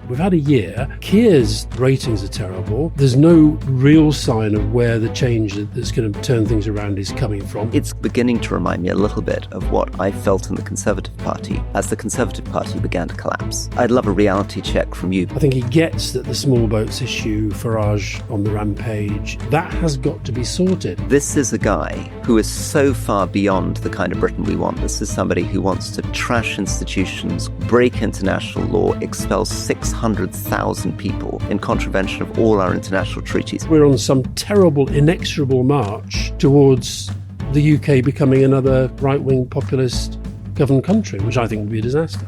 We've had a year. Keir's ratings are terrible. There's no real sign of where the change that's going to turn things around is coming from. It's beginning to remind me a little bit of what I felt in the Conservative Party as the Conservative Party began to collapse. I'd love a reality check from you. I think he gets that the small boats issue, Farage on the rampage, that has got to be sorted. This is a guy who is so far beyond the kind of Britain we want. This is somebody who wants to trash institutions, break international law, expel 600,000 people in contravention of all our international treaties. We're on some terrible, inexorable march towards the UK becoming another right-wing populist governed country, which I think would be a disaster.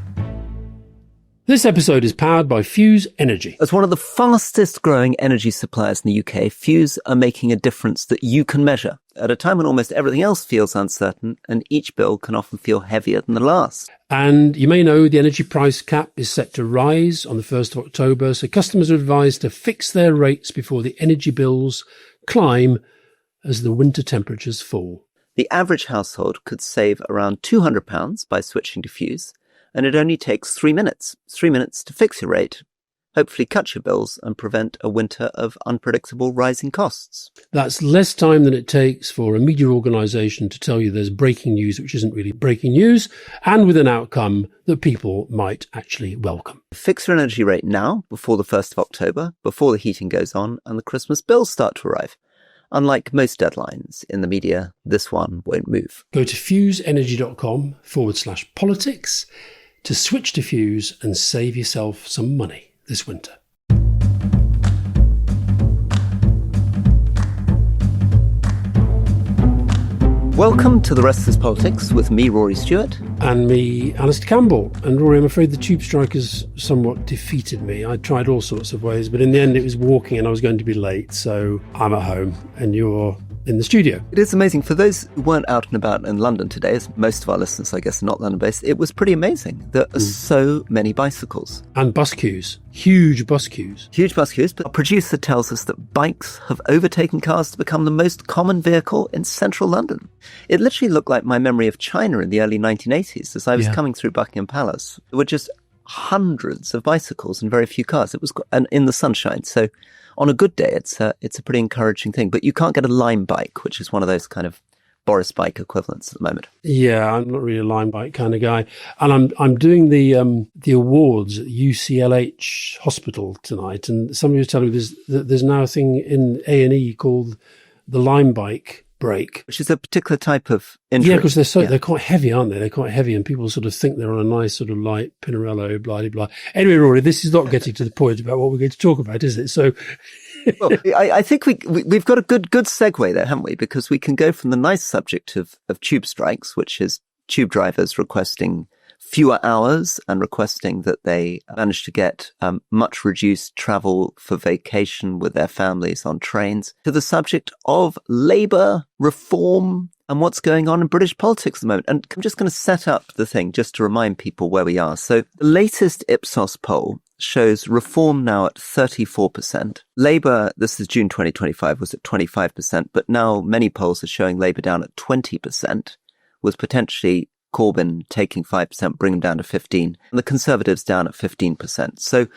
This episode is powered by Fuse Energy. As one of the fastest growing energy suppliers in the UK, Fuse are making a difference that you can measure at a time when almost everything else feels uncertain and each bill can often feel heavier than the last. And you may know the energy price cap is set to rise on the 1st of October, so customers are advised to fix their rates before the energy bills climb as the winter temperatures fall. The average household could save around £200 by switching to Fuse, and it only takes 3 minutes. 3 minutes to fix your rate, hopefully cut your bills and prevent a winter of unpredictable rising costs. That's less time than it takes for a media organisation to tell you there's breaking news, which isn't really breaking news, and with an outcome that people might actually welcome. Fix your energy rate now, before the 1st of October, before the heating goes on and the Christmas bills start to arrive. Unlike most deadlines in the media, this one won't move. Go to fuseenergy.com/politics to switch to Fuse and save yourself some money this winter. Welcome to The Rest is Politics with me, Rory Stewart. And me, Alastair Campbell. And Rory, I'm afraid the tube strikers somewhat defeated me. I tried all sorts of ways, but in the end it was walking and I was going to be late. So I'm at home and you're in the studio. It is amazing. For those who weren't out and about in London today, as most of our listeners, I guess, are not London-based, it was pretty amazing. There are so many bicycles. And bus queues. Huge bus queues. Huge bus queues, but our producer tells us that bikes have overtaken cars to become the most common vehicle in central London. It literally looked like my memory of China in the early 1980s as I was coming through Buckingham Palace. There were just hundreds of bicycles and very few cars. It was in the sunshine. So on a good day, it's a pretty encouraging thing. But you can't get a Lime bike, which is one of those kind of Boris bike equivalents at the moment. Yeah, I'm not really a Lime bike kind of guy. And I'm doing the awards at UCLH Hospital tonight. And somebody was telling me there's now a thing in A&E called the Lime bike break, which is a particular type of injury. Yeah, because they're quite heavy, aren't they? They're quite heavy, and people sort of think they're on a nice sort of light Pinarello, blah blah blah. Anyway, Rory, this is not getting to the point about what we're going to talk about, is it? So, well, I think we've got a good segue there, haven't we? Because we can go from the nice subject of tube strikes, which is tube drivers requesting fewer hours and requesting that they manage to get much reduced travel for vacation with their families on trains, to the subject of Labour reform and what's going on in British politics at the moment. And I'm just going to set up the thing just to remind people where we are. So the latest Ipsos poll shows reform now at 34%. Labour, this is June 2025, was at 25%, but now many polls are showing Labour down at 20%, with potentially Corbyn taking 5%, bring them down to 15%, and the Conservatives down at 15%. So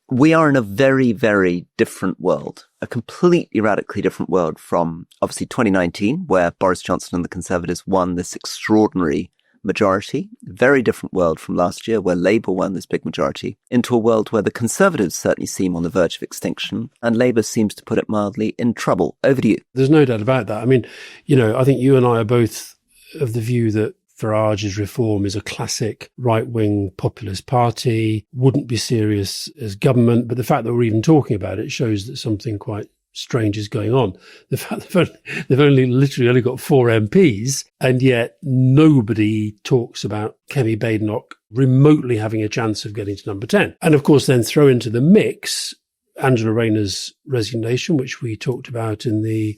we are in a very, very different world, a completely radically different world from obviously 2019, where Boris Johnson and the Conservatives won this extraordinary majority. Very different world from last year, where Labour won this big majority, into a world where the Conservatives certainly seem on the verge of extinction and Labour seems, to put it mildly, in trouble. Over to you. There's no doubt about that. I mean, I think you and I are both of the view that Farage's reform is a classic right-wing populist party, wouldn't be serious as government, but the fact that we're even talking about it shows that something quite strange is going on. The fact that they've literally only got 4 MPs, and yet nobody talks about Kemi Badenoch remotely having a chance of getting to number 10. And of course, then throw into the mix Angela Rayner's resignation, which we talked about in the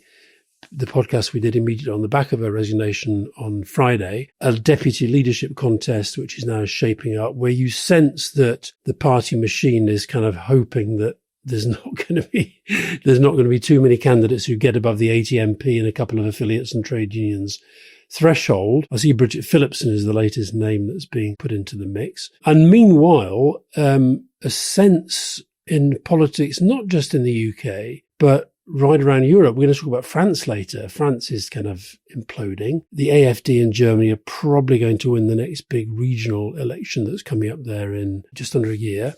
podcast we did immediately on the back of her resignation on Friday, a deputy leadership contest, which is now shaping up, where you sense that the party machine is kind of hoping that there's not going to be too many candidates who get above the 80 MP and a couple of affiliates and trade unions threshold. I see Bridget Phillipson is the latest name that's being put into the mix. And meanwhile, a sense in politics, not just in the UK, but right around Europe. We're going to talk about France later. France is kind of imploding. The AfD in Germany are probably going to win the next big regional election that's coming up there in just under a year.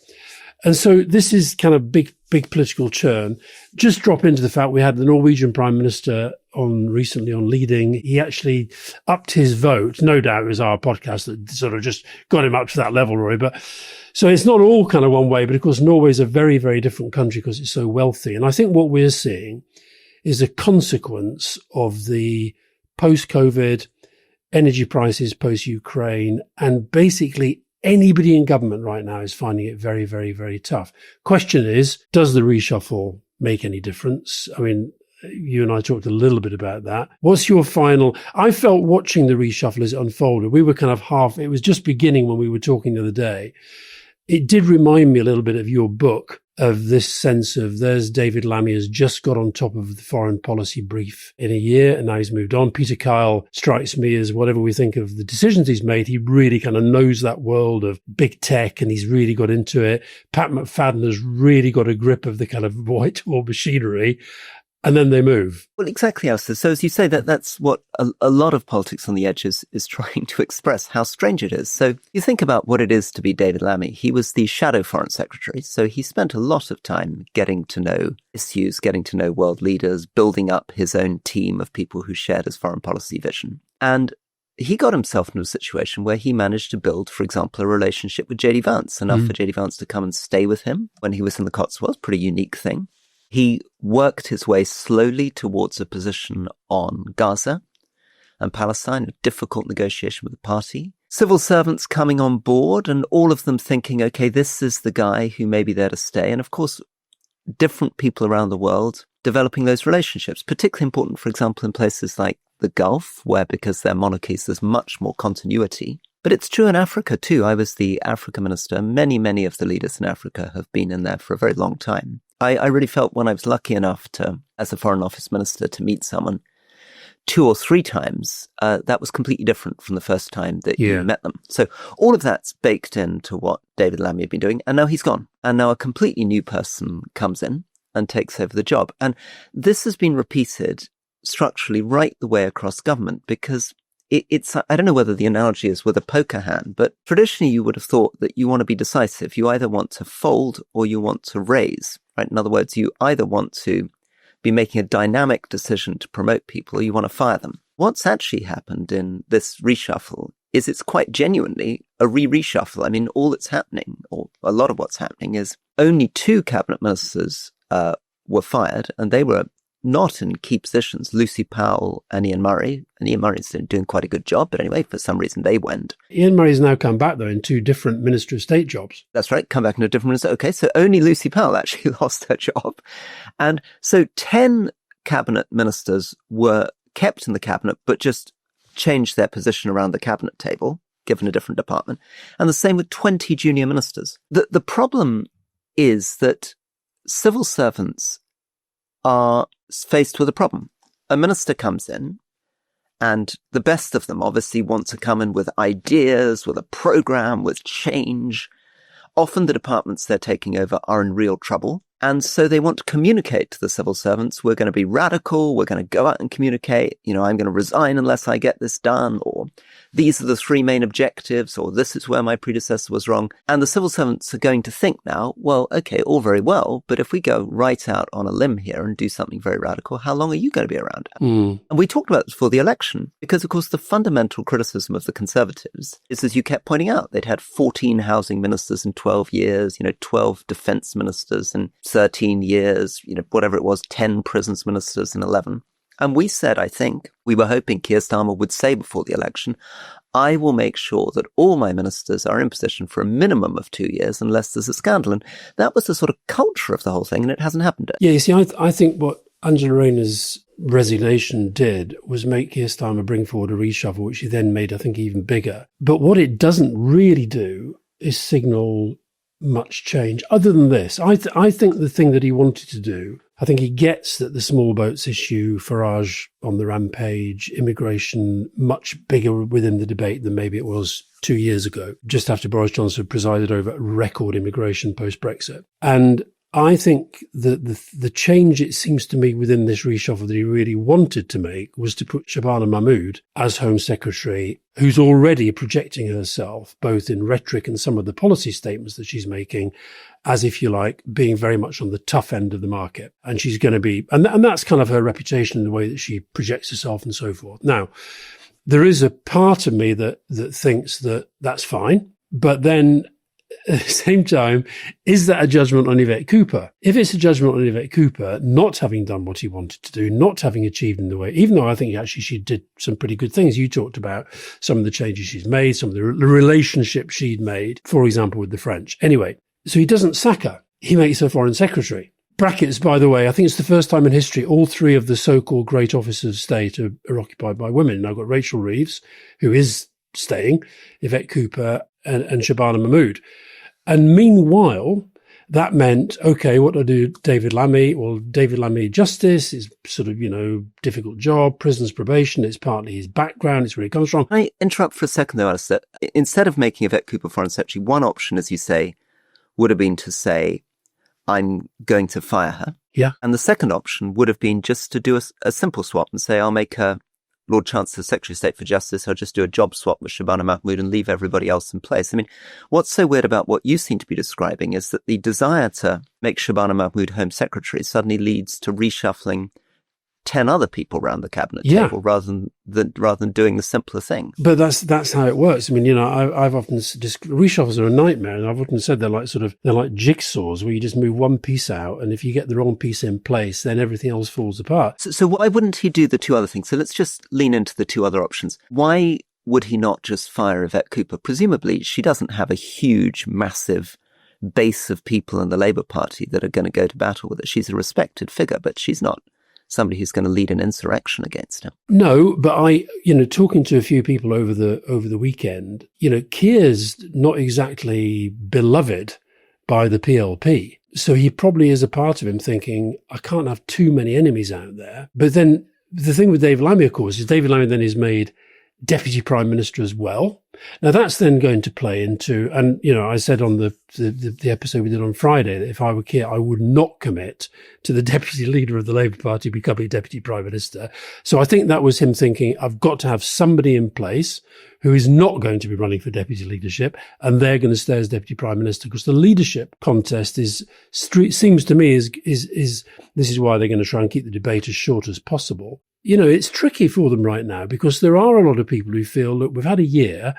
And so this is kind of big political churn. Just drop into the fact we had the Norwegian Prime Minister recently on Leading. He actually upped his vote. No doubt it was our podcast that sort of just got him up to that level, Rory. But so it's not all kind of one way, but of course Norway is a very, very different country because it's so wealthy. And I think what we're seeing is a consequence of the post-COVID energy prices, post-Ukraine, and basically anybody in government right now is finding it very, very, very tough. Question is, does the reshuffle make any difference? I mean, you and I talked a little bit about that. What's your final? I felt watching the reshuffle as it unfolded, we were kind of it was just beginning when we were talking the other day. It did remind me a little bit of your book, of this sense of there's David Lammy has just got on top of the foreign policy brief in a year and now he's moved on. Peter Kyle strikes me as, whatever we think of the decisions he's made, he really kind of knows that world of big tech and he's really got into it. Pat McFadden has really got a grip of the kind of Whitehall machinery. And then they move. Well, exactly, Alastair. So as you say, that's what a lot of politics on the edges is trying to express, how strange it is. So you think about what it is to be David Lammy. He was the shadow foreign secretary. So he spent a lot of time getting to know issues, getting to know world leaders, building up his own team of people who shared his foreign policy vision. And he got himself into a situation where he managed to build, for example, a relationship with J.D. Vance, enough for J.D. Vance to come and stay with him when he was in the Cotswolds. Pretty unique thing. He worked his way slowly towards a position on Gaza and Palestine, a difficult negotiation with the party. Civil servants coming on board and all of them thinking, okay, this is the guy who may be there to stay. And of course, different people around the world developing those relationships, particularly important, for example, in places like the Gulf, where because they're monarchies, there's much more continuity. But it's true in Africa too. I was the Africa minister. Many of the leaders in Africa have been in there for a very long time. I really felt when I was lucky enough to, as a Foreign Office minister, to meet someone 2 or 3 times, that was completely different from the first time that you met them. So all of that's baked into what David Lammy had been doing, and now he's gone. And now a completely new person comes in and takes over the job. And this has been repeated structurally right the way across government because it's, I don't know whether the analogy is with a poker hand, but traditionally you would have thought that you want to be decisive. You either want to fold or you want to raise, right? In other words, you either want to be making a dynamic decision to promote people or you want to fire them. What's actually happened in this reshuffle is it's quite genuinely a reshuffle. I mean, all that's happening, or a lot of what's happening, is only 2 cabinet ministers were fired, and they were not in key positions, Lucy Powell and Ian Murray. And Ian Murray's doing quite a good job, but anyway, for some reason they went. Ian Murray's now come back, though, in 2 different Minister of State jobs. That's right, come back in a different minister. Okay, so only Lucy Powell actually lost her job. And so 10 cabinet ministers were kept in the cabinet, but just changed their position around the cabinet table, given a different department. And the same with 20 junior ministers. The problem is that civil servants are faced with a problem. A minister comes in, and the best of them obviously want to come in with ideas, with a program, with change. Often the departments they're taking over are in real trouble. And so they want to communicate to the civil servants, we're going to be radical, we're going to go out and communicate, I'm going to resign unless I get this done, or these are the 3 main objectives, or this is where my predecessor was wrong. And the civil servants are going to think now, well, okay, all very well, but if we go right out on a limb here and do something very radical, how long are you going to be around? And we talked about this before the election, because of course the fundamental criticism of the Conservatives is, as you kept pointing out, they'd had 14 housing ministers in 12 years, 12 defence ministers in 13 years, whatever it was, 10 prisons ministers in 11. And we said, I think, we were hoping Keir Starmer would say before the election, I will make sure that all my ministers are in position for a minimum of 2 years unless there's a scandal. And that was the sort of culture of the whole thing, and it hasn't happened yet. Yeah, you see, I think what Angela Rayner's resignation did was make Keir Starmer bring forward a reshuffle, which he then made, I think, even bigger. But what it doesn't really do is signal much change. Other than this, I think the thing that he wanted to do, I think he gets that the small boats issue, Farage on the rampage, immigration, much bigger within the debate than maybe it was 2 years ago, just after Boris Johnson presided over record immigration post-Brexit. And I think that the change, it seems to me, within this reshuffle that he really wanted to make was to put Shabana Mahmood as Home Secretary, who's already projecting herself, both in rhetoric and some of the policy statements that she's making, as, if you like, being very much on the tough end of the market. And she's going to be, and that's kind of her reputation in the way that she projects herself and so forth. Now, there is a part of me that thinks that that's fine, but then at the same time, is that a judgment on Yvette Cooper? If it's a judgment on Yvette Cooper not having done what he wanted to do, not having achieved in the way, even though I think actually she did some pretty good things. You talked about some of the changes she's made, some of the relationship she'd made, for example, with the French. Anyway, so he doesn't sack her. He makes her Foreign Secretary. Brackets, by the way, I think it's the first time in history all three of the so-called great offices of state are occupied by women. Now, I've got Rachel Reeves, who is staying, Yvette Cooper, and Shabana Mahmood. And meanwhile, that meant, okay, what do I do? David Lammy? Well, David Lammy Justice is sort of, difficult job, prisons probation. It's partly his background. It's where he comes from. Can I interrupt for a second, though, Alastair? Instead of making Yvette Cooper Foreign Secretary, one option, as you say, would have been to say, I'm going to fire her. Yeah. And the second option would have been just to do a simple swap and say, I'll make her Lord Chancellor, Secretary of State for Justice. I'll just do a job swap with Shabana Mahmood and leave everybody else in place. I mean, what's so weird about what you seem to be describing is that the desire to make Shabana Mahmood Home Secretary suddenly leads to reshuffling 10 other people around the cabinet table rather than doing the simpler thing. But that's how it works. I mean, I've often reshuffles are a nightmare, and I've often said they're like jigsaws where you just move one piece out, and if you get the wrong piece in place, then everything else falls apart. So why wouldn't he do the two other things? So let's just lean into the two other options. Why would he not just fire Yvette Cooper? Presumably, she doesn't have a huge, massive base of people in the Labour Party that are going to go to battle with her. She's a respected figure, but she's not somebody who's going to lead an insurrection against him. No, but talking to a few people over the weekend, Keir's not exactly beloved by the PLP. So he probably is a part of him thinking, I can't have too many enemies out there. But then the thing with David Lammy, of course, is David Lammy then is made Deputy Prime Minister as well. Now that's then going to play into, and I said on the episode we did on Friday that if I were Keir, I would not commit to the Deputy Leader of the Labour Party becoming Deputy Prime Minister. So I think that was him thinking, I've got to have somebody in place who is not going to be running for deputy leadership, and they're going to stay as Deputy Prime Minister, because the leadership contest seems to me is this is why they're going to try and keep the debate as short as possible. It's tricky for them right now because there are a lot of people who feel, look, we've had a year.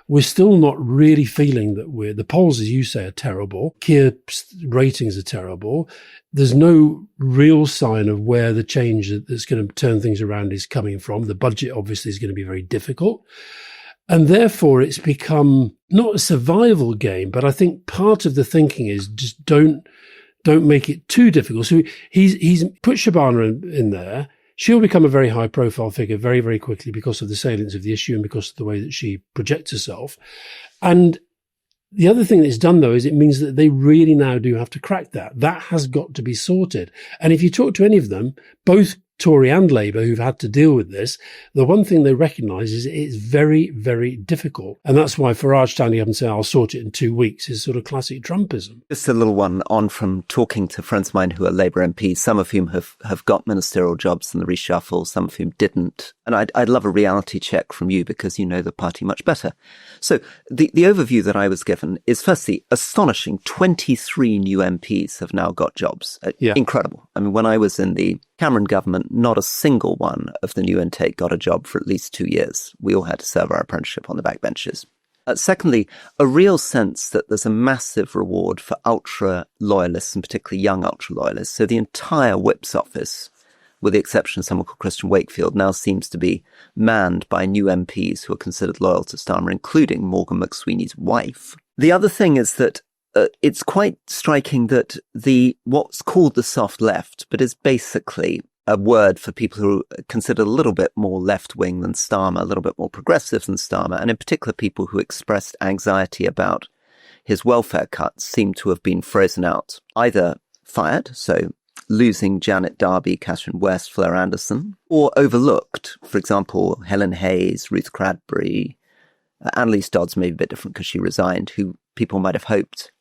We're still not really feeling that the polls, as you say, are terrible. Keir ratings are terrible. There's no real sign of where the change that's going to turn things around is coming from. The budget obviously is going to be very difficult. And therefore it's become not a survival game, but I think part of the thinking is just don't make it too difficult. So he's put Shabana in there. She'll become a very high-profile figure very, very quickly because of the salience of the issue and because of the way that she projects herself. And the other thing that it's done, though, is it means that they really now do have to crack that. That has got to be sorted. And if you talk to any of them, both Tory and Labour, who've had to deal with this, the one thing they recognise is it's very, very difficult. And that's why Farage standing up and saying, I'll sort it in 2 weeks is sort of classic Trumpism. Just a little one on from talking to friends of mine who are Labour MPs, some of whom have got ministerial jobs in the reshuffle, some of whom didn't. And I'd love a reality check from you because you know the party much better. So the overview that I was given is firstly astonishing. 23 new MPs have now got jobs. Incredible. I mean, when I was in the Cameron government, not a single one of the new intake got a job for at least 2 years. We all had to serve our apprenticeship on the backbenches. Secondly, a real sense that there's a massive reward for ultra-loyalists and particularly young ultra-loyalists. So the entire Whip's office, with the exception of someone called Christian Wakefield, now seems to be manned by new MPs who are considered loyal to Starmer, including Morgan McSweeney's wife. The other thing is that it's quite striking that what's called the soft left, but is basically a word for people who are considered a little bit more left-wing than Starmer, a little bit more progressive than Starmer, and in particular people who expressed anxiety about his welfare cuts seem to have been frozen out, either fired, so losing Janet Darby, Catherine West, Fleur Anderson, or overlooked. For example, Helen Hayes, Ruth Cradbury, Annalise Dodds may be a bit different because she resigned, who people might have hoped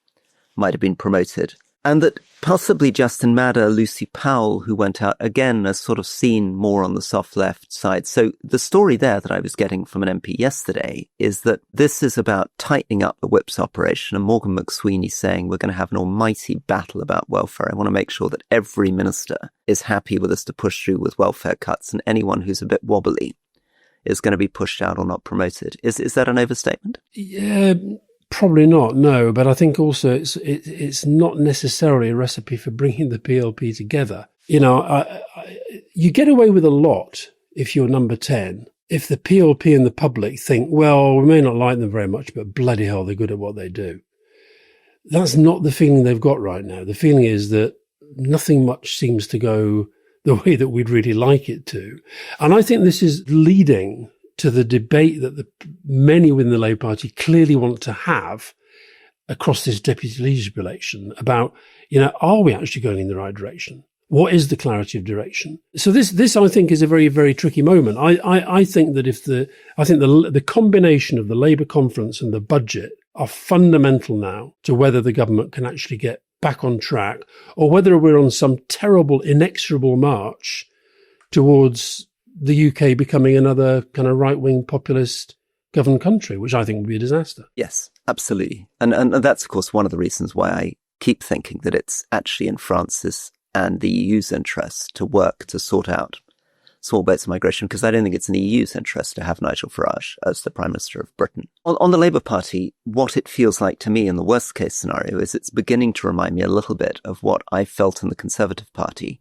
might have been promoted. And that possibly Justin Madder, Lucy Powell, who went out again, are sort of seen more on the soft left side. So the story there that I was getting from an MP yesterday is that this is about tightening up the whips operation, and Morgan McSweeney saying we're going to have an almighty battle about welfare. I want to make sure that every minister is happy with us to push through with welfare cuts, and anyone who's a bit wobbly is going to be pushed out or not promoted. Is that an overstatement? Yeah, probably not, no. But I think also it's not necessarily a recipe for bringing the PLP together. You know, you get away with a lot if you're number 10. If the PLP and the public think, well, we may not like them very much, but bloody hell, they're good at what they do. That's not the feeling they've got right now. The feeling is that nothing much seems to go the way that we'd really like it to. And I think this is leading to the debate that many within the Labour Party clearly want to have across this deputy leadership election about, you know, are we actually going in the right direction? What is the clarity of direction? So this I think is a very, very tricky moment. I think that the combination of the Labour conference and the budget are fundamental now to whether the government can actually get back on track or whether we're on some terrible, inexorable march towards the UK becoming another kind of right-wing populist governed country, which I think would be a disaster. Yes, absolutely. And that's, of course, one of the reasons why I keep thinking that it's actually in France's and the EU's interest to work to sort out small boats of migration, because I don't think it's in the EU's interest to have Nigel Farage as the Prime Minister of Britain. On the Labour Party, what it feels like to me in the worst case scenario is it's beginning to remind me a little bit of what I felt in the Conservative Party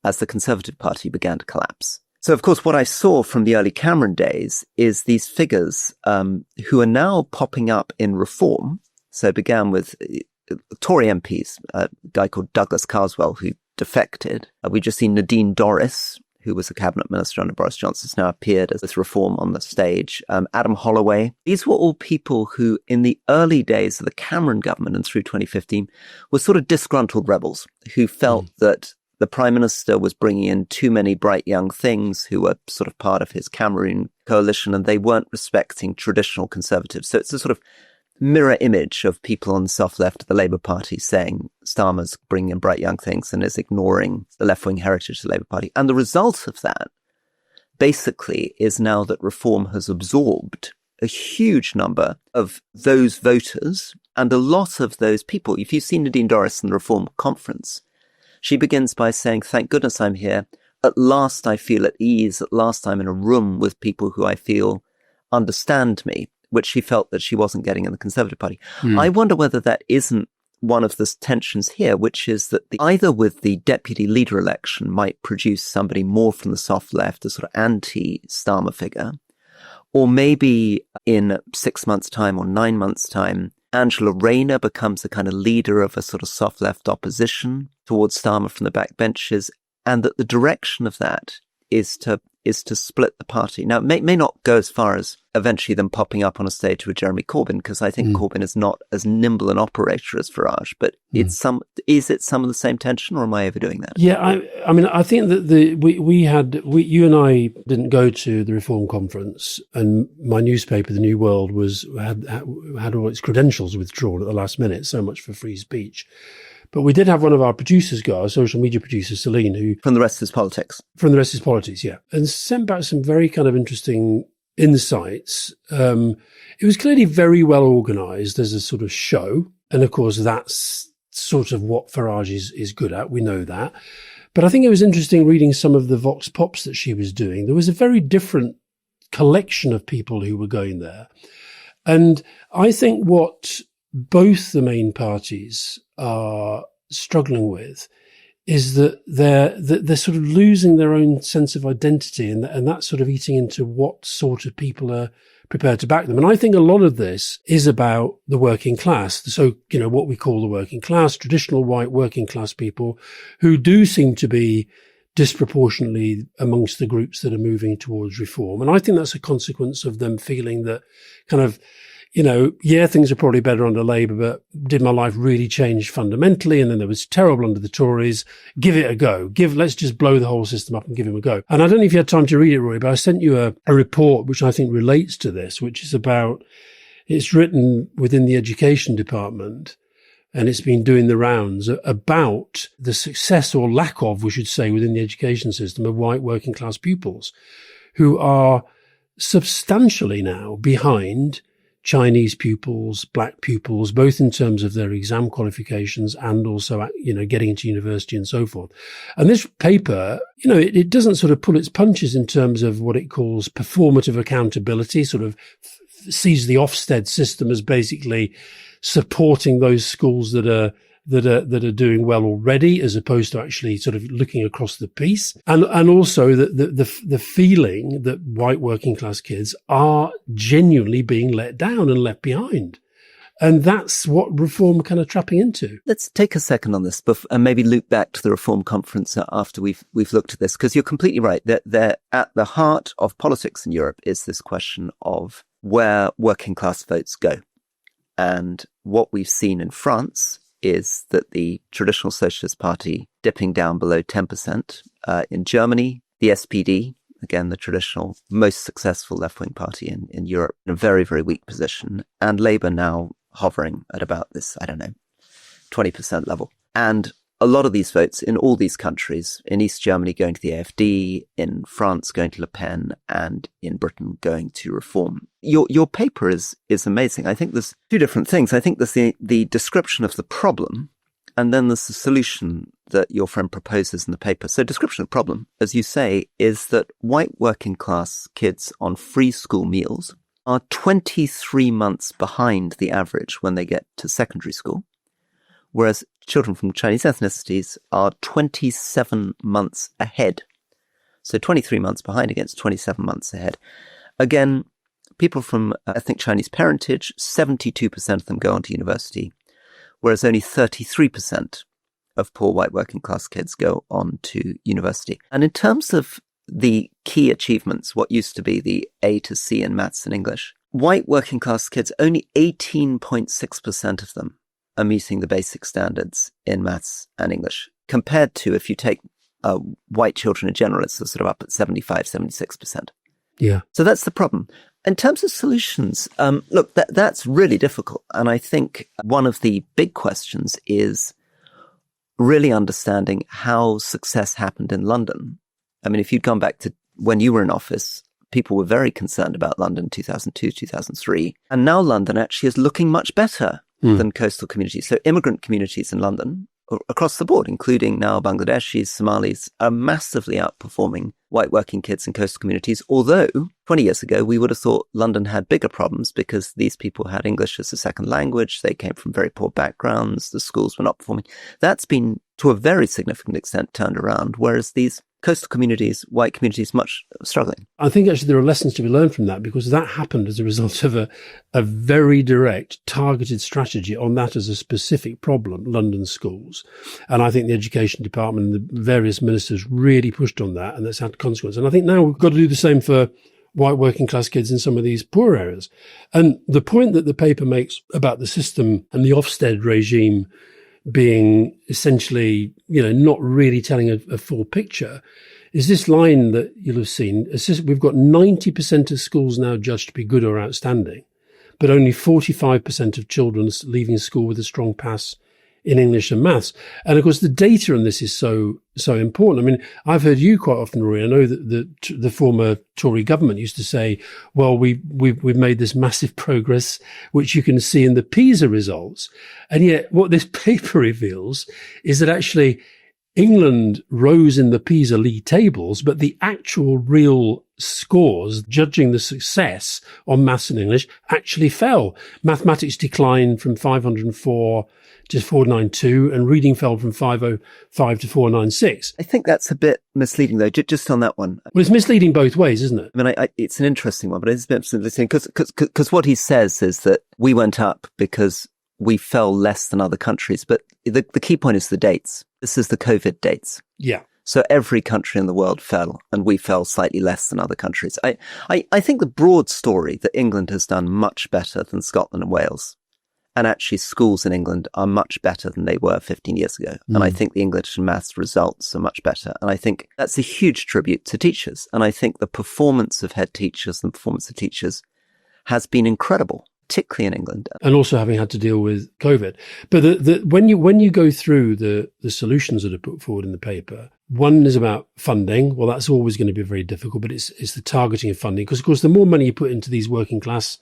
as the Conservative Party began to collapse. So, of course, what I saw from the early Cameron days is these figures who are now popping up in reform. So it began with Tory MPs, a guy called Douglas Carswell, who defected. We've just seen Nadine Dorris, who was a cabinet minister under Boris Johnson, has now appeared as this reform on the stage. Adam Holloway. These were all people who, in the early days of the Cameron government and through 2015, were sort of disgruntled rebels who felt that the Prime Minister was bringing in too many bright young things who were sort of part of his Cameroon coalition, and they weren't respecting traditional Conservatives. So it's a sort of mirror image of people on the soft left of the Labour Party saying Starmer's bringing in bright young things and is ignoring the left-wing heritage of the Labour Party. And the result of that basically is now that reform has absorbed a huge number of those voters, and a lot of those people. If you've seen Nadine Dorris in the Reform conference, she begins by saying, thank goodness I'm here. At last I feel at ease. At last I'm in a room with people who I feel understand me, which she felt that she wasn't getting in the Conservative Party. I wonder whether that isn't one of the tensions here, which is that either with the deputy leader election might produce somebody more from the soft left, a sort of anti-Starmer figure, or maybe in 6 months' time or 9 months' time, Angela Rayner becomes a kind of leader of a sort of soft left opposition towards Starmer from the backbenches, and that the direction of that is to split the party. Now, it may not go as far as eventually them popping up on a stage with Jeremy Corbyn, because I think Corbyn is not as nimble an operator as Farage, but is it some of the same tension, or am I overdoing that? Yeah, I mean, I think that you and I didn't go to the Reform conference, and my newspaper, The New World, had all its credentials withdrawn at the last minute. So much for free speech. But we did have one of our producers go, our social media producer, Celine, who... From the Rest is Politics. From the Rest is Politics, yeah. And sent back some very kind of interesting insights. It was clearly very well organised as a sort of show. And of course, that's sort of what Farage is good at. We know that. But I think it was interesting reading some of the Vox Pops that she was doing. There was a very different collection of people who were going there. And I think what both the main parties are struggling with is that they're sort of losing their own sense of identity, and that's sort of eating into what sort of people are prepared to back them. And I think a lot of this is about the working class. So, you know, what we call the working class, traditional white working class people who do seem to be disproportionately amongst the groups that are moving towards reform. And I think that's a consequence of them feeling that kind of, things are probably better under Labour, but did my life really change fundamentally? And then there was terrible under the Tories. Give it a go. Let's just blow the whole system up and give him a go. And I don't know if you had time to read it, Rory, but I sent you a report which I think relates to this, which is it's written within the education department, and it's been doing the rounds about the success or lack of, we should say, within the education system of white working class pupils who are substantially now behind Chinese pupils, black pupils, both in terms of their exam qualifications and also, getting into university and so forth. And this paper, it doesn't sort of pull its punches in terms of what it calls performative accountability, sort of sees the Ofsted system as basically supporting those schools that are doing well already, as opposed to actually sort of looking across the piece. And also the feeling that white working class kids are genuinely being let down and left behind. And that's what reform are kind of trapping into. Let's take a second on this and maybe loop back to the Reform Conference after we've looked at this, because you're completely right that they're at the heart of politics in Europe is this question of where working class votes go. And what we've seen in France is that the traditional Socialist Party dipping down below 10%. In Germany, the SPD, again, the traditional most successful left-wing party in Europe, in a very, very weak position. And Labour now hovering at about this, 20% level. And a lot of these votes in all these countries, in East Germany going to the AfD, in France going to Le Pen, and in Britain going to Reform. Your paper is amazing. I think there's two different things. I think there's the description of the problem, and then there's the solution that your friend proposes in the paper. So description of problem, as you say, is that white working class kids on free school meals are 23 months behind the average when they get to secondary school, whereas children from Chinese ethnicities are 27 months ahead. So 23 months behind against 27 months ahead. Again, people from ethnic Chinese parentage, 72% of them go on to university, whereas only 33% of poor white working class kids go on to university. And in terms of the key achievements, what used to be the A to C in maths and English, white working class kids, only 18.6% of them are meeting the basic standards in maths and English, compared to, if you take white children in general, it's sort of up at 75, 76%. Yeah. So that's the problem. In terms of solutions, look, that's really difficult. And I think one of the big questions is really understanding how success happened in London. I mean, if you'd gone back to when you were in office, people were very concerned about London 2002, 2003. And now London actually is looking much better than coastal communities. So immigrant communities in London, across the board, including now Bangladeshis, Somalis, are massively outperforming white working kids in coastal communities. Although 20 years ago, we would have thought London had bigger problems because these people had English as a second language. They came from very poor backgrounds. The schools were not performing. That's been, to a very significant extent, turned around, whereas these coastal communities, white communities, much struggling. I think actually there are lessons to be learned from that, because that happened as a result of a very direct, targeted strategy on that as a specific problem, London schools. And I think the education department and the various ministers really pushed on that, and that's had consequences. And I think now we've got to do the same for white working class kids in some of these poor areas. And the point that the paper makes about the system and the Ofsted regime being essentially, not really telling a full picture, is this line that you'll have seen. We've got 90% of schools now judged to be good or outstanding, but only 45% of children leaving school with a strong pass in English and maths. And of course, the data on this is so important. I mean, I've heard you quite often, Rory. I know that the former Tory government used to say, well, we've made this massive progress, which you can see in the PISA results. And yet what this paper reveals is that actually England rose in the PISA league tables, but the actual real scores judging the success on maths and English actually fell. Mathematics declined from 504 to 492, and reading fell from 505 to 496. I think that's a bit misleading, though, just on that one. Well, it's misleading both ways, isn't it? I mean, it's an interesting one, but it's a bit misleading because what he says is that we went up because we fell less than other countries. But the key point is the dates. This is the COVID dates. Yeah. So every country in the world fell, and we fell slightly less than other countries. I think the broad story that England has done much better than Scotland and Wales. And actually schools in England are much better than they were 15 years ago. And I think the English and maths results are much better. And I think that's a huge tribute to teachers. And I think the performance of head teachers and performance of teachers has been incredible, particularly in England. And also having had to deal with COVID. But when you go through the solutions that are put forward in the paper, one is about funding. Well, that's always going to be very difficult, but it's the targeting of funding. Because, of course, the more money you put into these working class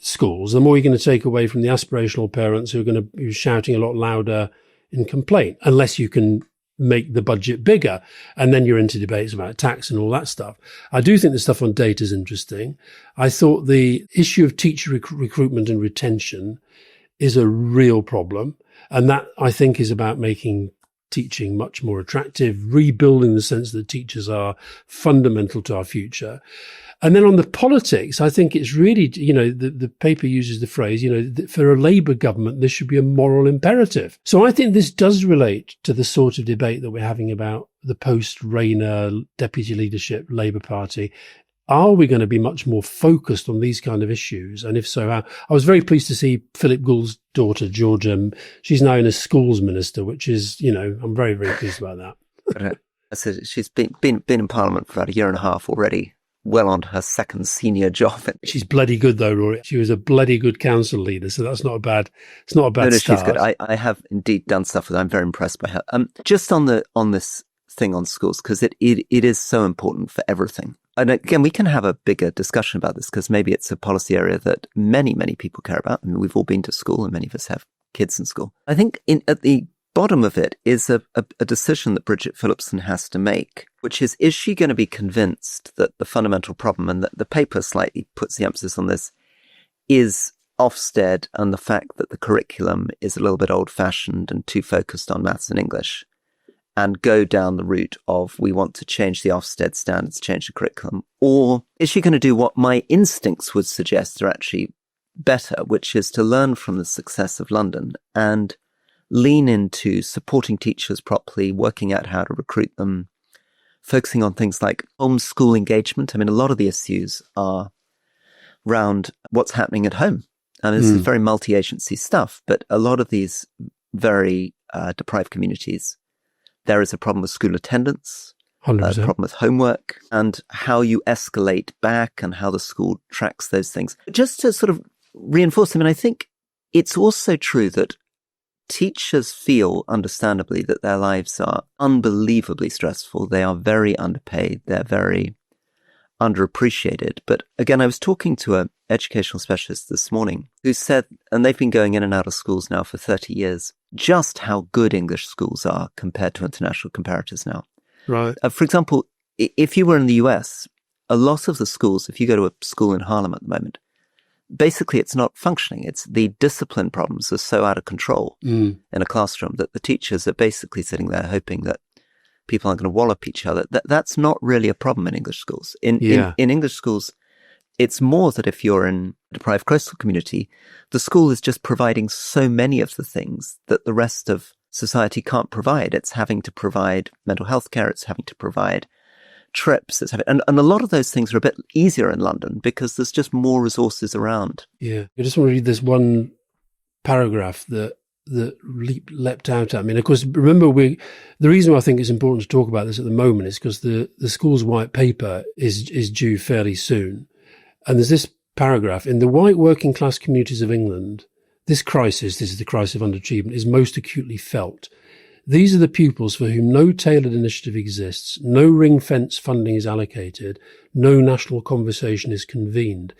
schools, the more you're going to take away from the aspirational parents who are going to be shouting a lot louder in complaint, unless you can make the budget bigger. And then you're into debates about tax and all that stuff. I do think the stuff on data is interesting. I thought the issue of teacher recruitment and retention is a real problem. And that, I think, is about making teaching much more attractive, rebuilding the sense that teachers are fundamental to our future. And then on the politics, I think it's really, the paper uses the phrase, for a Labour government, this should be a moral imperative. So I think this does relate to the sort of debate that we're having about the post-Rayner deputy leadership Labour Party. Are we going to be much more focused on these kind of issues? And if so, how? I was very pleased to see Philip Gould's daughter, Georgia. She's now in as schools minister, which is, I'm very, very pleased about that. I said she's been in Parliament for about a year and a half already. Well on to her second senior job. She's bloody good though, Rory. She was a bloody good council leader, so that's not a bad. It's not a bad start. She's good. I have indeed done stuff with her. I'm very impressed by her. Just on this thing on schools, because it is so important for everything. And again, we can have a bigger discussion about this because maybe it's a policy area that many, many people care about. I mean, we've all been to school, and many of us have kids in school. I think at the bottom of it is a decision that Bridget Phillipson has to make, which is she going to be convinced that the fundamental problem, and that the paper slightly puts the emphasis on this, is Ofsted and the fact that the curriculum is a little bit old-fashioned and too focused on maths and English, and go down the route of we want to change the Ofsted standards, change the curriculum? Or is she going to do what my instincts would suggest are actually better, which is to learn from the success of London and lean into supporting teachers properly, working out how to recruit them, focusing on things like homeschool engagement? I mean, a lot of the issues are around what's happening at home. And this is very multi-agency stuff, but a lot of these very deprived communities, there is a problem with school attendance, a problem with homework, and how you escalate back and how the school tracks those things. Just to sort of reinforce, I mean, I think it's also true that teachers feel, understandably, that their lives are unbelievably stressful. They are very underpaid. They're very underappreciated. But again, I was talking to an educational specialist this morning who said, and they've been going in and out of schools now for 30 years, just how good English schools are compared to international comparators now. Right. For example, if you were in the US, a lot of the schools, if you go to a school in Harlem at the moment, basically it's not functioning. It's the discipline problems are so out of control in a classroom that the teachers are basically sitting there hoping that people aren't going to wallop each other. That's not really a problem in English schools. In English schools, it's more that if you're in a deprived coastal community, the school is just providing so many of the things that the rest of society can't provide. It's having to provide mental health care. It's having to provide trips. And a lot of those things are a bit easier in London because there's just more resources around. Yeah. I just want to read this one paragraph that leapt out at me. And of course, remember, the reason why I think it's important to talk about this at the moment is because the school's white paper is due fairly soon. And there's this paragraph: in the white working class communities of England, this is the crisis of underachievement, is most acutely felt. These are the pupils for whom no tailored initiative exists, no ring-fence funding is allocated, no national conversation is convened.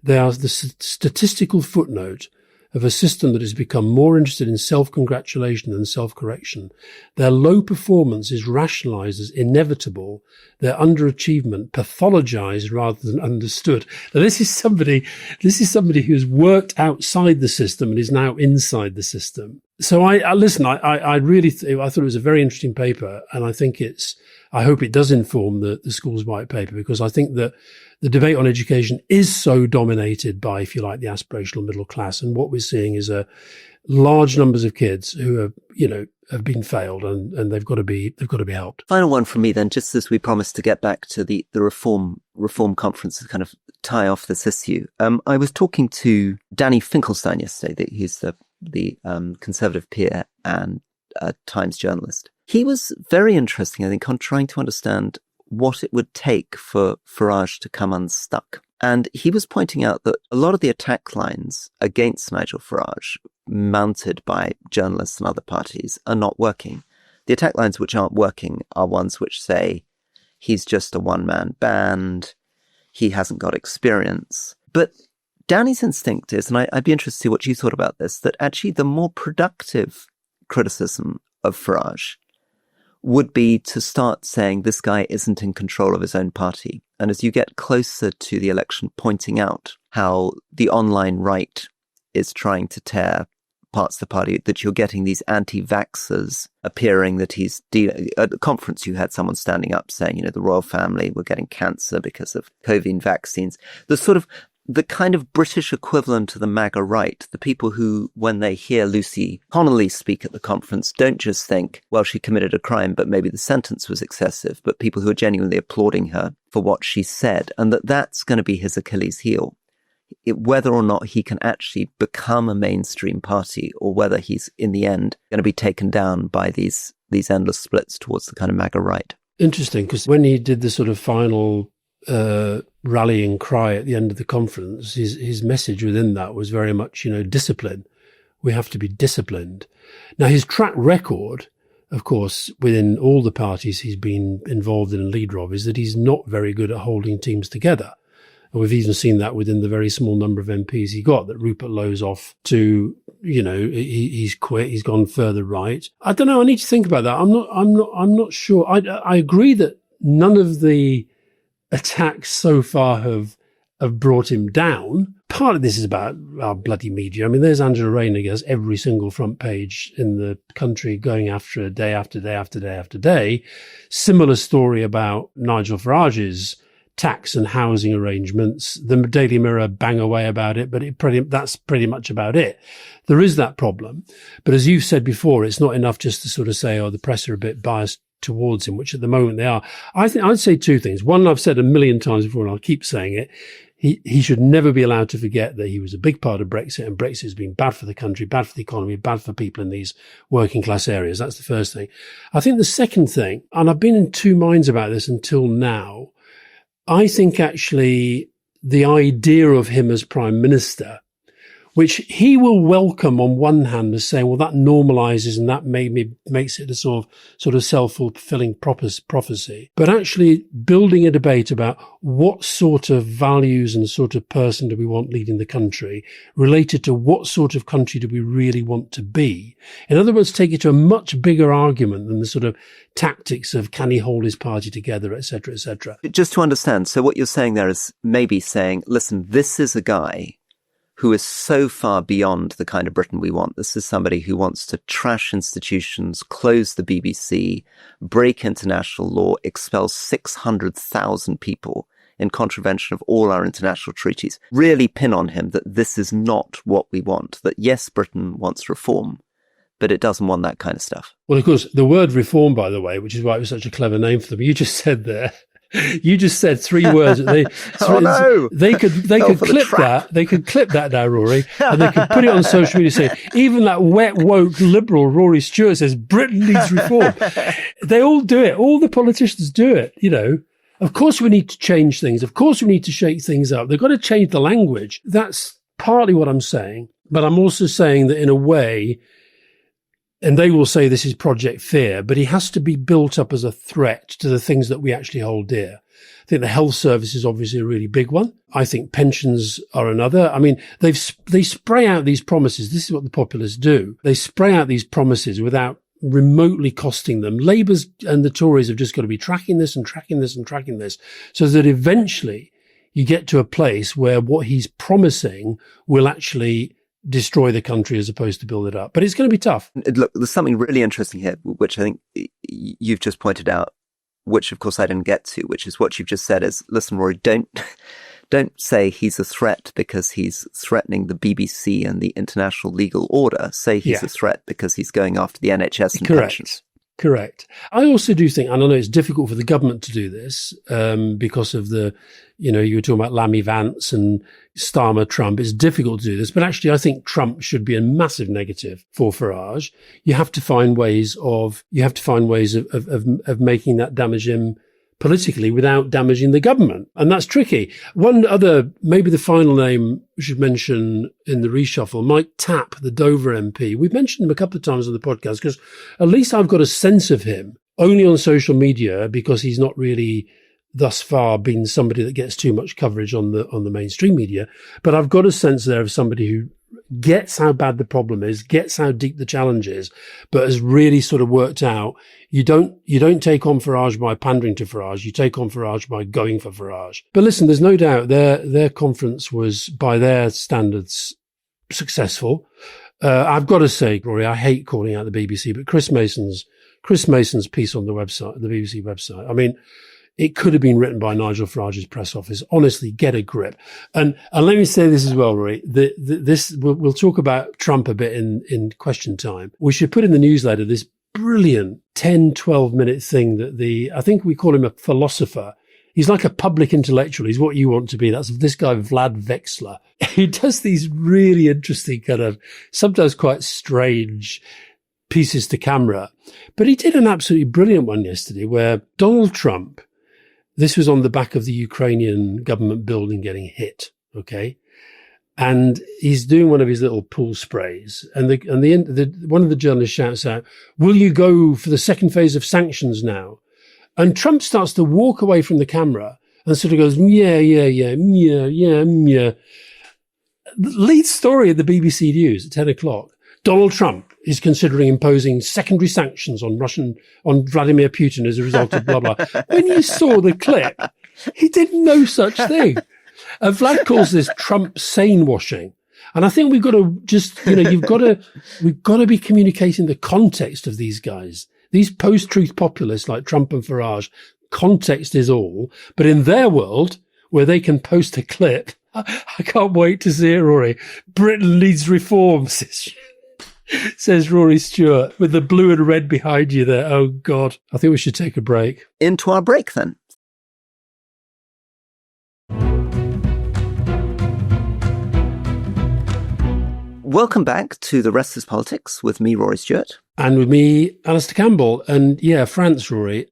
They are the statistical footnote of a system that has become more interested in self-congratulation than self-correction. Their low performance is rationalized as inevitable, their underachievement pathologized rather than understood. Now, this is somebody who has worked outside the system and is now inside the system. So I really thought it was a very interesting paper, and I hope it does inform the school's white paper, because I think that the debate on education is so dominated by, if you like, the aspirational middle class. And what we're seeing is large numbers of kids who are, have been failed, and they've got to be helped. Final one from me then, just as we promised to get back to the reform conference to kind of tie off this issue. I was talking to Danny Finkelstein yesterday. He's the Conservative peer and Times journalist. He was very interesting, I think, on trying to understand what it would take for Farage to come unstuck. And he was pointing out that a lot of the attack lines against Nigel Farage, mounted by journalists and other parties, are not working. The attack lines which aren't working are ones which say he's just a one-man band, he hasn't got experience. But Danny's instinct is, and I'd be interested to see what you thought about this, that actually the more productive criticism of Farage would be to start saying this guy isn't in control of his own party. And as you get closer to the election, pointing out how the online right is trying to tear parts of the party, that you're getting these anti-vaxxers appearing, that he's at the conference you had someone standing up saying, the royal family were getting cancer because of COVID vaccines. The kind of British equivalent to the MAGA right, the people who, when they hear Lucy Connolly speak at the conference, don't just think, well, she committed a crime, but maybe the sentence was excessive, but people who are genuinely applauding her for what she said, and that's going to be his Achilles heel. Whether or not he can actually become a mainstream party, or whether he's, in the end, going to be taken down by these endless splits towards the kind of MAGA right. Interesting, because when he did the sort of final rallying cry at the end of the conference, his message within that was very much, discipline. We have to be disciplined. Now, his track record, of course, within all the parties he's been involved in and leader of, is that he's not very good at holding teams together. And we've even seen that within the very small number of MPs he got, that Rupert Lowe's off to, he's quit, he's gone further right. I don't know, I need to think about that. I'm not sure. I agree that none of the attacks so far have brought him down. Part of this is about our bloody media. I mean, there's Angela Rayner gets every single front page in the country going after her day after day after day after day. Similar story about Nigel Farage's tax and housing arrangements. The Daily Mirror bang away about it, but that's pretty much about it. There is that problem. But as you've said before, it's not enough just to sort of say, the press are a bit biased towards him, which at the moment they are. I think I'd say two things. One, I've said a million times before, and I'll keep saying it. He should never be allowed to forget that he was a big part of Brexit, and Brexit has been bad for the country, bad for the economy, bad for people in these working class areas. That's the first thing. I think the second thing, and I've been in two minds about this until now, I think actually the idea of him as Prime Minister, which he will welcome on one hand as saying, well, that normalizes and that makes it a sort of self-fulfilling prophecy. But actually building a debate about what sort of values and sort of person do we want leading the country, related to what sort of country do we really want to be. In other words, take it to a much bigger argument than the sort of tactics of can he hold his party together, et cetera, et cetera. Just to understand, so what you're saying there is maybe saying, listen, this is a guy who is so far beyond the kind of Britain we want. This is somebody who wants to trash institutions, close the BBC, break international law, expel 600,000 people in contravention of all our international treaties. Really pin on him that this is not what we want, that yes, Britain wants reform, but it doesn't want that kind of stuff. Well, of course, the word reform, by the way, which is why it was such a clever name for them, you just said there, you just said three words. They could clip that. They could clip that now, Rory, and they could put it on social media saying, even that wet, woke liberal Rory Stewart says Britain needs reform. They all do it. All the politicians do it, Of course we need to change things. Of course we need to shake things up. They've got to change the language. That's partly what I'm saying. But I'm also saying that in a way, and they will say this is Project Fear, but he has to be built up as a threat to the things that we actually hold dear. I think the health service is obviously a really big one. I think pensions are another. I mean, they spray out these promises. This is what the populists do. They spray out these promises without remotely costing them. Labour's and the Tories have just got to be tracking this and tracking this and tracking this, so that eventually you get to a place where what he's promising will actually destroy the country as opposed to build it up. But it's going to be tough. Look, there's something really interesting here, which I think you've just pointed out, which of course I didn't get to, which is what you've just said is, listen, Rory, don't Don't say he's a threat because he's threatening the BBC and the international legal order. Say he's a threat because he's going after the NHS and pensions. Correct. I also do think, and I know it's difficult for the government to do this because of the, you were talking about Lammy Vance and Starmer Trump. It's difficult to do this, but actually I think Trump should be a massive negative for Farage. You have to find ways of making that damage him politically without damaging the government. And that's tricky. One other, maybe the final name we should mention in the reshuffle, Mike Tapp, the Dover MP. We've mentioned him a couple of times on the podcast because at least I've got a sense of him only on social media because he's not really thus far been somebody that gets too much coverage on the mainstream media. But I've got a sense there of somebody who gets how bad the problem is, gets how deep the challenge is, but has really sort of worked out you don't take on Farage by pandering to Farage, you take on Farage by going for Farage. But listen, there's no doubt their conference was, by their standards, successful. I've got to say, Rory, I hate calling out the BBC, but Chris Mason's piece on the BBC website, I mean, it could have been written by Nigel Farage's press office. Honestly, get a grip. And let me say this as well, Rory. We'll talk about Trump a bit in question time. We should put in the newsletter this brilliant 10, 12-minute thing that I think we call him a philosopher. He's like a public intellectual. He's what you want to be. That's this guy, Vlad Vexler. He does these really interesting kind of, sometimes quite strange pieces to camera. But he did an absolutely brilliant one yesterday where Donald Trump, this was on the back of the Ukrainian government building getting hit, okay? And he's doing one of his little pool sprays. And one of the journalists shouts out, "Will you go for the second phase of sanctions now?" And Trump starts to walk away from the camera and sort of goes, yeah. The lead story of the BBC News at 10 o'clock. Donald Trump is considering imposing secondary sanctions on Vladimir Putin as a result of blah, blah. When you saw the clip, he did no such thing. And Vlad calls this Trump sane washing. And I think we've got to just, we've got to be communicating the context of these guys. These post-truth populists like Trump and Farage, context is all. But in their world, where they can post a clip, I can't wait to see it, Rory. Britain needs reforms. Says Rory Stewart with the blue and red behind you there. Oh, God. I think we should take a break. Into our break, then. Welcome back to The Rest is Politics with me, Rory Stewart. And with me, Alastair Campbell. And yeah, France, Rory.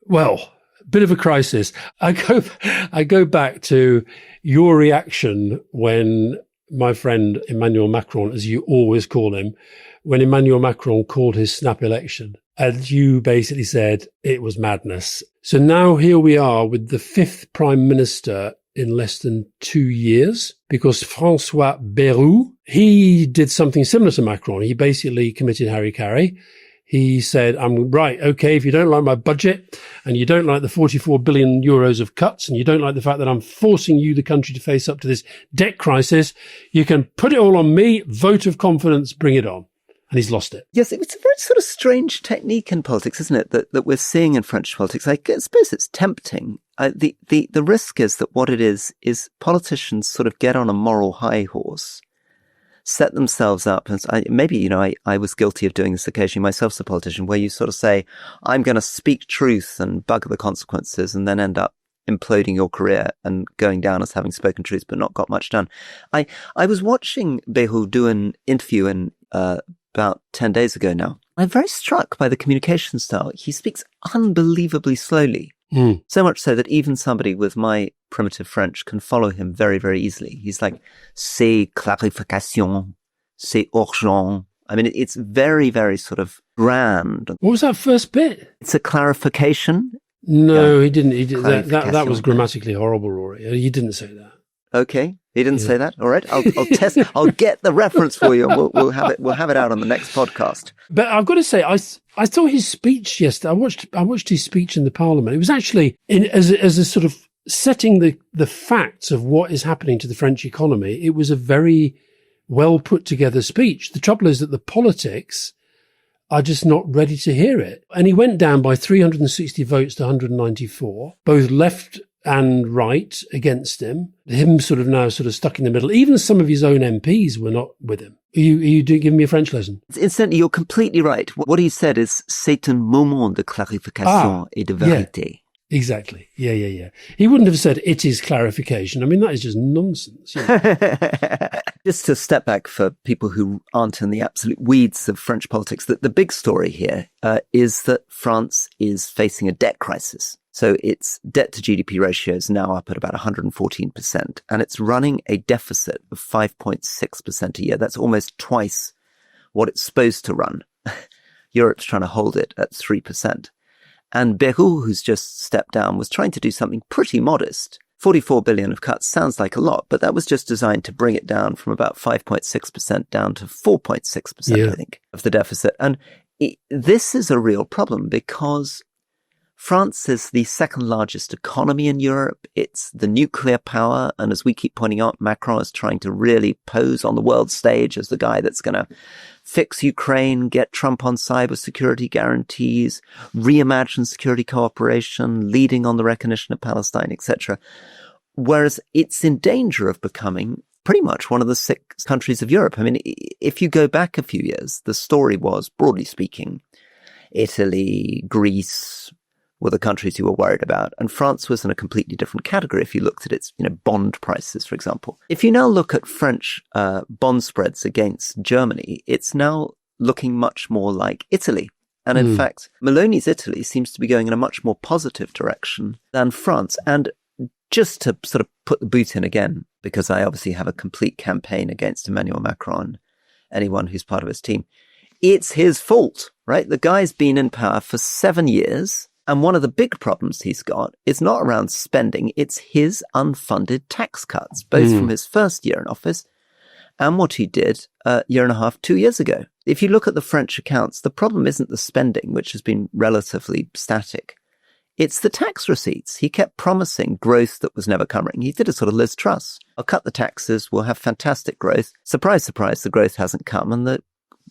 Well, bit of a crisis. I go back to your reaction when my friend Emmanuel Macron, as you always call him, when Emmanuel Macron called his snap election, and you basically said it was madness. So now here we are with the fifth prime minister in less than 2 years, because François Bayrou, he did something similar to Macron. He basically committed hara-kiri. He said, I'm right, okay, if you don't like my budget and you don't like the 44 billion euros of cuts and you don't like the fact that I'm forcing you, the country, to face up to this debt crisis, you can put it all on me, vote of confidence, bring it on. And he's lost it. Yes, it's a very sort of strange technique in politics, isn't it, that we're seeing in French politics. I suppose it's tempting. The risk is that what it is politicians sort of get on a moral high horse, set themselves up. And I was guilty of doing this occasionally myself as a politician, where you sort of say, I'm going to speak truth and bugger the consequences, and then end up imploding your career and going down as having spoken truth but not got much done. I was watching Bayrou do an interview in about 10 days ago now. I'm very struck by the communication style. He speaks unbelievably slowly. So much so that even somebody with my primitive French can follow him very, very easily. He's like, c'est clarification, c'est urgent. I mean, it's very, very sort of grand. What was that first bit? It's a clarification. No, he didn't. That was grammatically horrible, Rory. He didn't say that. Okay, he didn't say that. All right, I'll test. I'll get the reference for you, and we'll have it. We'll have it out on the next podcast. But I've got to say, I thought his speech yesterday. I watched his speech in the Parliament. It was actually as a sort of setting the facts of what is happening to the French economy. It was a very well put together speech. The trouble is that the politics are just not ready to hear it. And he went down by 360 votes to 194. Both left and right against him sort of stuck in the middle. Even some of his own MPs were not with him. Are you giving me a French lesson? Incidentally, you're completely right. What he said is, c'est un moment de clarification et de vérité. Yeah. Exactly. Yeah. He wouldn't have said it is clarification. I mean, that is just nonsense. You know? Just to step back for people who aren't in the absolute weeds of French politics, the big story here is that France is facing a debt crisis. So its debt to GDP ratio is now up at about 114%, and it's running a deficit of 5.6% a year. That's almost twice what it's supposed to run. Europe's trying to hold it at 3%. And Bayrou, who's just stepped down, was trying to do something pretty modest. 44 billion of cuts sounds like a lot, but that was just designed to bring it down from about 5.6% down to 4.6%, I think, of the deficit. And this is a real problem because France is the second largest economy in Europe. It's the nuclear power. And as we keep pointing out, Macron is trying to really pose on the world stage as the guy that's going to fix Ukraine, get Trump on cybersecurity guarantees, reimagine security cooperation, leading on the recognition of Palestine, etc. Whereas it's in danger of becoming pretty much one of the 6 countries of Europe. I mean, if you go back a few years, the story was, broadly speaking, Italy, Greece were the countries you were worried about. And France was in a completely different category if you looked at its, bond prices, for example. If you now look at French bond spreads against Germany, it's now looking much more like Italy. And in fact, Meloni's Italy seems to be going in a much more positive direction than France. And just to sort of put the boot in again, because I obviously have a complete campaign against Emmanuel Macron, anyone who's part of his team, it's his fault, right? The guy's been in power for 7 years. And one of the big problems he's got is not around spending, it's his unfunded tax cuts, both from his first year in office and what he did a year and a half, 2 years ago. If you look at the French accounts, the problem isn't the spending, which has been relatively static. It's the tax receipts. He kept promising growth that was never coming. He did a sort of Liz Truss. I'll cut the taxes, we'll have fantastic growth. Surprise, surprise, the growth hasn't come, and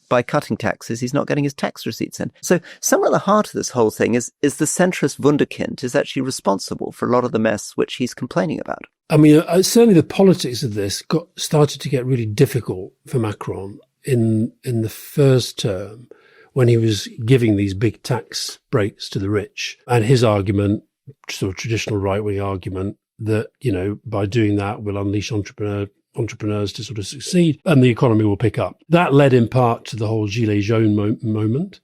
by cutting taxes, he's not getting his tax receipts in. So somewhere at the heart of this whole thing is the centrist wunderkind is actually responsible for a lot of the mess which he's complaining about. I mean, certainly the politics of this started to get really difficult for Macron in the first term when he was giving these big tax breaks to the rich. And his argument, sort of traditional right-wing argument, that, by doing that, we'll unleash entrepreneurs to sort of succeed and the economy will pick up. That led in part to the whole Gilets jaunes moment,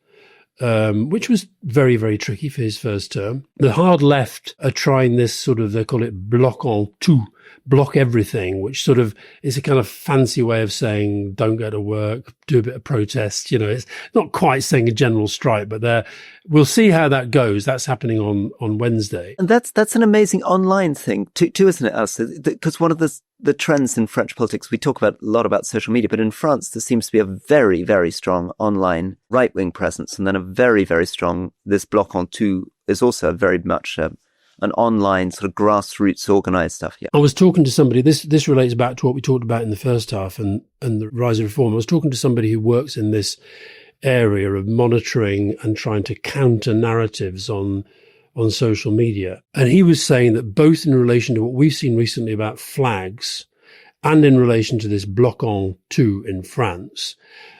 which was very, very tricky for his first term. The hard left are trying this sort of, they call it bloc en tout, block everything, which sort of is a kind of fancy way of saying don't go to work, do a bit of protest. It's not quite saying a general strike, but we'll see how that goes. That's happening on Wednesday. And that's an amazing online thing too, isn't it, Alastair? Because one of the trends in French politics, we talk a lot about social media, but in France, there seems to be a very, very strong online right-wing presence. And then a very, very strong, this bloc en tout is also very much an online sort of grassroots organized stuff. Yeah. I was talking to somebody, this relates back to what we talked about in the first half and the rise of reform. I was talking to somebody who works in this area of monitoring and trying to counter narratives on social media. And he was saying that both in relation to what we've seen recently about flags and in relation to this bloc en tout in France,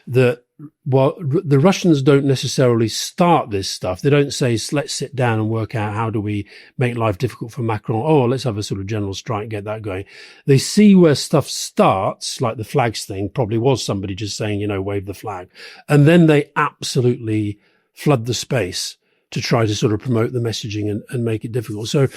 that while the Russians don't necessarily start this stuff, they don't say, let's sit down and work out how do we make life difficult for Macron. Oh, let's have a sort of general strike, get that going. They see where stuff starts, like the flags thing probably was somebody just saying, wave the flag. And then they absolutely flood the space to try to sort of promote the messaging and make it difficult. So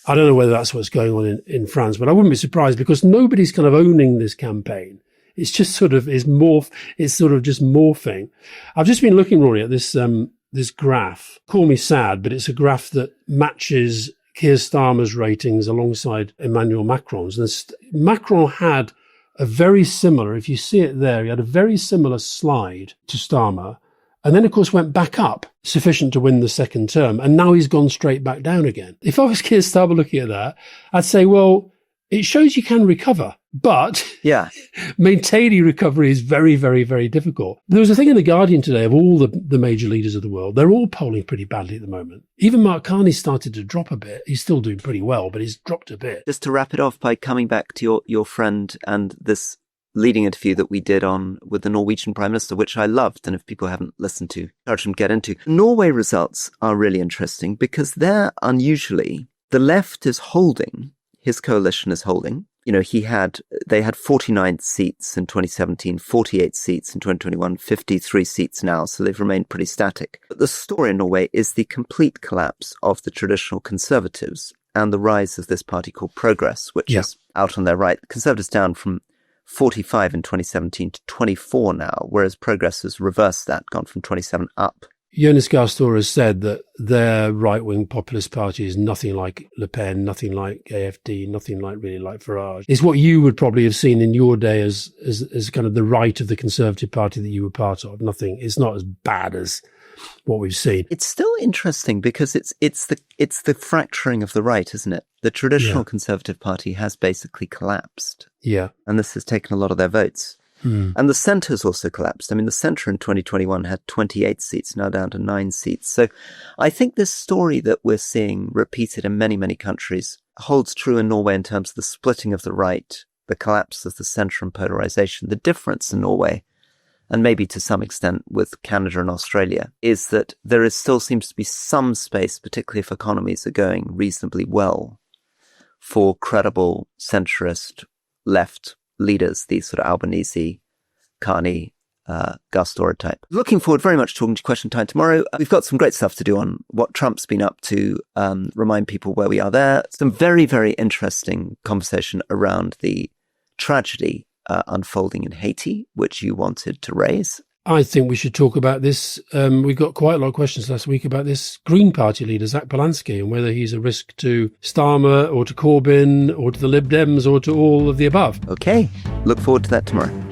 I don't know whether that's what's going on in France, but I wouldn't be surprised because nobody's kind of owning this campaign. It's just sort of just morphing. I've just been looking, Rory, at this graph. Call me sad, but it's a graph that matches Keir Starmer's ratings alongside Emmanuel Macron's. And Macron had a very similar, if you see it there, he had a very similar slide to Starmer. And then, of course, went back up, sufficient to win the second term. And now he's gone straight back down again. If I was Keir Starmer looking at that, I'd say, well, it shows you can recover. But yeah, maintaining recovery is very, very, very difficult. There was a thing in The Guardian today of all the major leaders of the world. They're all polling pretty badly at the moment. Even Mark Carney started to drop a bit. He's still doing pretty well, but he's dropped a bit. Just to wrap it off by coming back to your friend and this leading interview that we did with the Norwegian Prime Minister, which I loved. And if people haven't listened to, I encourage them to get into. Norway results are really interesting because they're unusually, the left is holding, his coalition is holding. You know, they had 49 seats in 2017, 48 seats in 2021, 53 seats now. So they've remained pretty static. But the story in Norway is the complete collapse of the traditional conservatives and the rise of this party called Progress, which is out on their right. The Conservatives down from 45 in 2017 to 24 now, whereas Progress has reversed that, gone from 27 up. Jonas Gahr Store has said that their right-wing populist party is nothing like Le Pen, nothing like AFD, nothing really like Farage. It's what you would probably have seen in your day as kind of the right of the Conservative Party that you were part of. It's not as bad as what we've seen. It's still interesting because it's the fracturing of the right, isn't it? The traditional Conservative Party has basically collapsed. Yeah. And this has taken a lot of their votes. And the centre's also collapsed. I mean, the centre in 2021 had 28 seats, now down to 9 seats. So I think this story that we're seeing repeated in many, many countries holds true in Norway in terms of the splitting of the right, the collapse of the centre and polarisation. The difference in Norway, and maybe to some extent with Canada and Australia, is that there still seems to be some space, particularly if economies are going reasonably well, for credible centrist left leaders, these sort of Albanese, Carney, Gastor type. Looking forward very much to talking to Question Time tomorrow. We've got some great stuff to do on what Trump's been up to, remind people where we are there. Some very, very interesting conversation around the tragedy unfolding in Haiti, which you wanted to raise. I think we should talk about this. We got quite a lot of questions last week about this Green Party leader, Zach Polanski, and whether he's a risk to Starmer or to Corbyn or to the Lib Dems or to all of the above. Okay, look forward to that tomorrow.